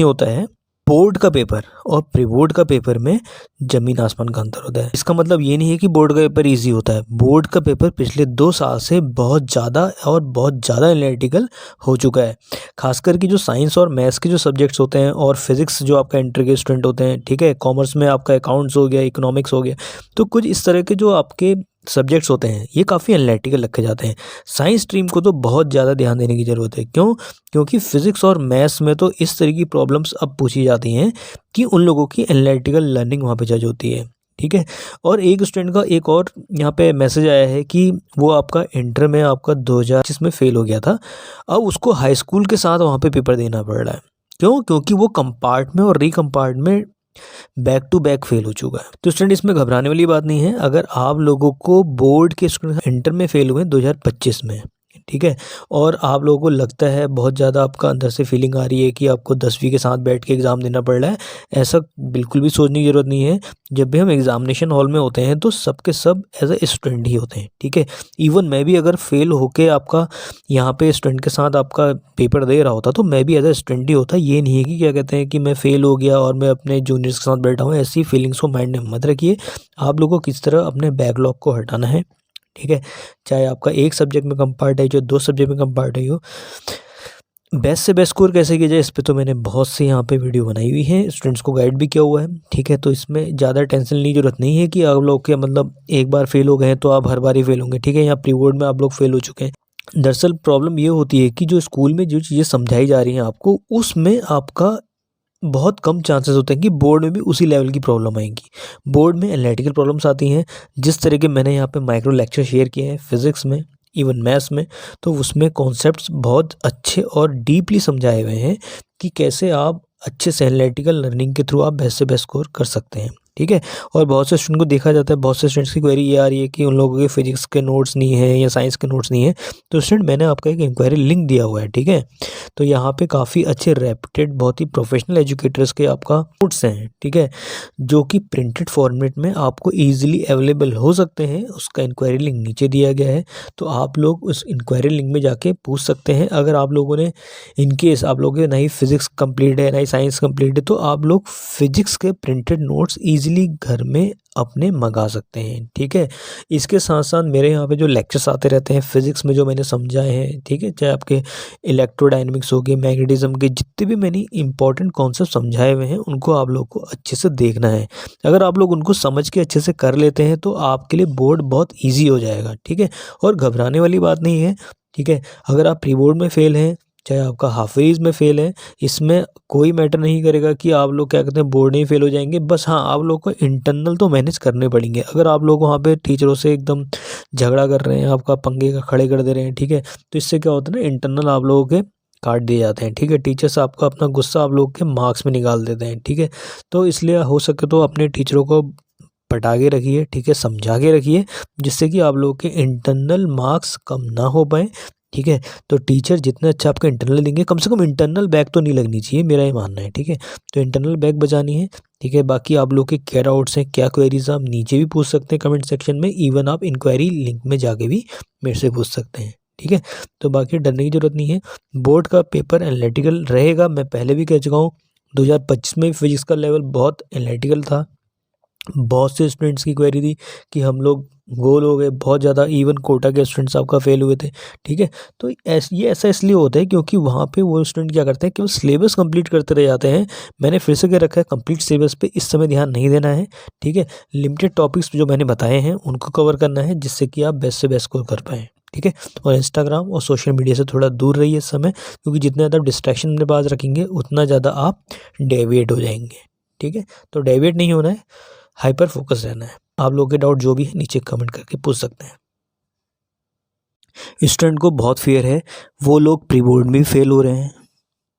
ये होता है बोर्ड का पेपर और प्री बोर्ड का पेपर में ज़मीन आसमान का अंतर होता है। इसका मतलब ये नहीं है कि बोर्ड का पेपर इजी होता है। बोर्ड का पेपर पिछले 2 साल से बहुत ज़्यादा एनालिटिकल हो चुका है। खासकर कि जो साइंस और मैथ्स के जो सब्जेक्ट्स होते हैं और फिजिक्स जो आपका इंटर के स्टूडेंट होते हैं, ठीक है, कॉमर्स में आपका अकाउंट्स हो गया, इकोनॉमिक्स हो गया, तो कुछ इस तरह के जो आपके सब्जेक्ट्स होते हैं ये काफ़ी एनालिटिकल रखे जाते हैं। साइंस स्ट्रीम को तो बहुत ज़्यादा ध्यान देने की ज़रूरत है। क्यों? क्योंकि फिजिक्स और मैथ्स में तो इस तरह की प्रॉब्लम्स अब पूछी जाती हैं कि उन लोगों की एनालिटिकल लर्निंग वहाँ पे जज होती है, ठीक है। और एक स्टूडेंट का एक और यहाँ पे मैसेज आया है कि वो आपका इंटर में आपका 2025 में फेल हो गया था, अब उसको हाई स्कूल के साथ वहाँ पे पेपर देना पड़ रहा है। क्यों? क्योंकि वो कंपार्ट में और रीकंपार्ट में बैक टू बैक फेल हो चुका है। तो स्टूडेंट इसमें घबराने वाली बात नहीं है। अगर आप लोगों को बोर्ड के स्टूडेंट इंटर में फेल हुए 2025 में, ठीक है, और आप लोगों को लगता है बहुत ज़्यादा आपका अंदर से फीलिंग आ रही है कि आपको 10वीं के साथ बैठ के एग्ज़ाम देना पड़ रहा है, ऐसा बिल्कुल भी सोचने की ज़रूरत नहीं है। जब भी हम एग्ज़ामिनेशन हॉल में होते हैं तो सब के सब एज ए स्टूडेंट ही होते हैं, ठीक है। इवन मैं भी अगर फेल होके आपका यहाँ पे स्टूडेंट के साथ आपका पेपर दे रहा होता तो मैं भी एज ए स्टूडेंट ही होता। ये नहीं है कि क्या कहते हैं कि मैं फेल हो गया और मैं अपने जूनियर्स के साथ बैठा हूँ। ऐसी फीलिंग्स को माइंड में मत रखिए। आप लोगों को किस तरह अपने बैकलॉग को हटाना है, ठीक है, चाहे आपका एक सब्जेक्ट में कम पार्ट है, जो 2 सब्जेक्ट में कम पार्ट है हो। बेस्ट से बेस्ट स्कोर कैसे किया जाए इस पे तो मैंने बहुत सी यहाँ पे वीडियो बनाई हुई है, स्टूडेंट्स को गाइड भी किया हुआ है, ठीक है। तो इसमें ज़्यादा टेंशन लेने की जरूरत नहीं है कि आप लोग के मतलब एक बार फेल हो गए हैं तो आप हर बार ही फेल होंगे, ठीक है। यहाँ प्री बोर्ड में आप लोग फेल हो चुके हैं। दरअसल प्रॉब्लम ये होती है कि जो स्कूल में जो चीज़ें समझाई जा रही हैं आपको, उसमें आपका बहुत कम चांसेस होते हैं कि बोर्ड में भी उसी लेवल की प्रॉब्लम आएंगी। बोर्ड में एनालिटिकल प्रॉब्लम्स आती हैं, जिस तरह के मैंने यहाँ पे माइक्रो लेक्चर शेयर किए हैं फिजिक्स में, इवन मैथ्स में, तो उसमें कॉन्सेप्ट्स बहुत अच्छे और डीपली समझाए हुए हैं कि कैसे आप अच्छे से एनालिटिकल लर्निंग के थ्रू आप बेस्ट से बेस्ट स्कोर कर सकते हैं, ठीक है। और बहुत से स्टूडेंट को देखा जाता है, बहुत से स्टूडेंट्स की क्वेरी ये आ रही है कि उन लोगों के फिजिक्स के नोट्स नहीं है या साइंस के नोट्स नहीं है। तो स्टूडेंट मैंने आपका एक इंक्वायरी लिंक दिया हुआ है, ठीक है। तो यहाँ पे काफ़ी अच्छे रेप्यूटेड बहुत ही प्रोफेशनल एजुकेटर्स के आपका नोट्स हैं, ठीक है, जो कि प्रिंटेड फॉर्मेट में आपको ईजिली अवेलेबल हो सकते हैं। उसका इंक्वायरी लिंक नीचे दिया गया है, तो आप लोग उस इंक्वायरी लिंक में जाके पूछ सकते हैं। अगर आप लोगों ने इनकेस आप लोगों के नहीं फिजिक्स कंप्लीट है नहीं साइंस कंप्लीट है, तो आप लोग फिजिक्स के प्रिंटेड नोट्स ईजिली घर में अपने मंगा सकते हैं, ठीक है। इसके साथ साथ मेरे यहाँ पे जो लेक्चर्स आते रहते हैं फिजिक्स में जो मैंने समझाए हैं, ठीक है, चाहे आपके इलेक्ट्रोडायनेमिक्स हो गए, मैग्नेटिज्म के जितने भी मैंने इंपॉर्टेंट कॉन्सेप्ट समझाए हुए हैं, उनको आप लोग को अच्छे से देखना है। अगर आप लोग उनको समझ के अच्छे से कर लेते हैं तो आपके लिए बोर्ड बहुत ईजी हो जाएगा, ठीक है। और घबराने वाली बात नहीं है, ठीक है। अगर आप प्री बोर्ड में फेल हैं, चाहे आपका हाफिज में फेल है, इसमें कोई मैटर नहीं करेगा कि आप लोग क्या कहते हैं बोर्ड नहीं फेल हो जाएंगे। बस हाँ, आप लोग को इंटरनल तो मैनेज करने पड़ेंगे। अगर आप लोग वहाँ पे टीचरों से एकदम झगड़ा कर रहे हैं, आपका पंगे का खड़े कर दे रहे हैं, ठीक है, तो इससे क्या होता है ना, इंटरनल आप लोगों के काट दिए जाते हैं, ठीक है। टीचर्स आपका अपना गुस्सा आप लोग के मार्क्स में निकाल देते हैं, ठीक है। तो इसलिए हो सके तो अपने टीचरों को पटा के रखिए, ठीक है, समझा के रखिए, जिससे कि आप लोग के इंटरनल मार्क्स कम ना हो पाए, ठीक है। तो टीचर जितना अच्छा आपका इंटरनल देंगे, कम से कम इंटरनल बैक तो नहीं लगनी चाहिए, मेरा ये मानना है, ठीक है। तो इंटरनल बैक बचानी है, ठीक है। बाकी आप लोग के क्या डाउट्स हैं, क्या क्वेरीज आप नीचे भी पूछ सकते हैं कमेंट सेक्शन में। इवन आप इंक्वायरी लिंक में जाके भी मेरे से पूछ सकते हैं, ठीक है। तो बाकी डरने की ज़रूरत नहीं है। बोर्ड का पेपर एनालिटिकल रहेगा, मैं पहले भी कह चुका हूँ। 2025 में फिजिक्स का लेवल बहुत एनालिटिकल था। बहुत से स्टूडेंट्स की क्वेरी थी कि हम लोग गोल हो गए बहुत ज़्यादा, इवन कोटा के स्टूडेंट्स आपका फेल हुए थे, ठीक है। तो ये ऐसा इसलिए होता है क्योंकि वहाँ पे वो स्टूडेंट क्या करते हैं कि वो सिलेबस कंप्लीट करते रह जाते हैं। मैंने फिर से कह रखा है, कंप्लीट सिलेबस पे इस समय ध्यान नहीं देना है, ठीक है। लिमिटेड टॉपिक्स जो मैंने बताए हैं उनको कवर करना है, जिससे कि आप बेस्ट से बेस्ट स्कोर कर पाएँ, ठीक है। और इंस्टाग्राम और सोशल मीडिया से थोड़ा दूर रहिए इस समय, क्योंकि जितना ज़्यादा डिस्ट्रैक्शन अपने पास रखेंगे उतना ज़्यादा आप डेविएट हो जाएंगे, ठीक है। तो डेविएट नहीं होना है, हाइपर फोकस रहना है। आप लोगों के डाउट जो भी है नीचे कमेंट करके पूछ सकते हैं। स्टूडेंट को बहुत फियर है, वो लोग प्री बोर्ड में भी फेल हो रहे हैं,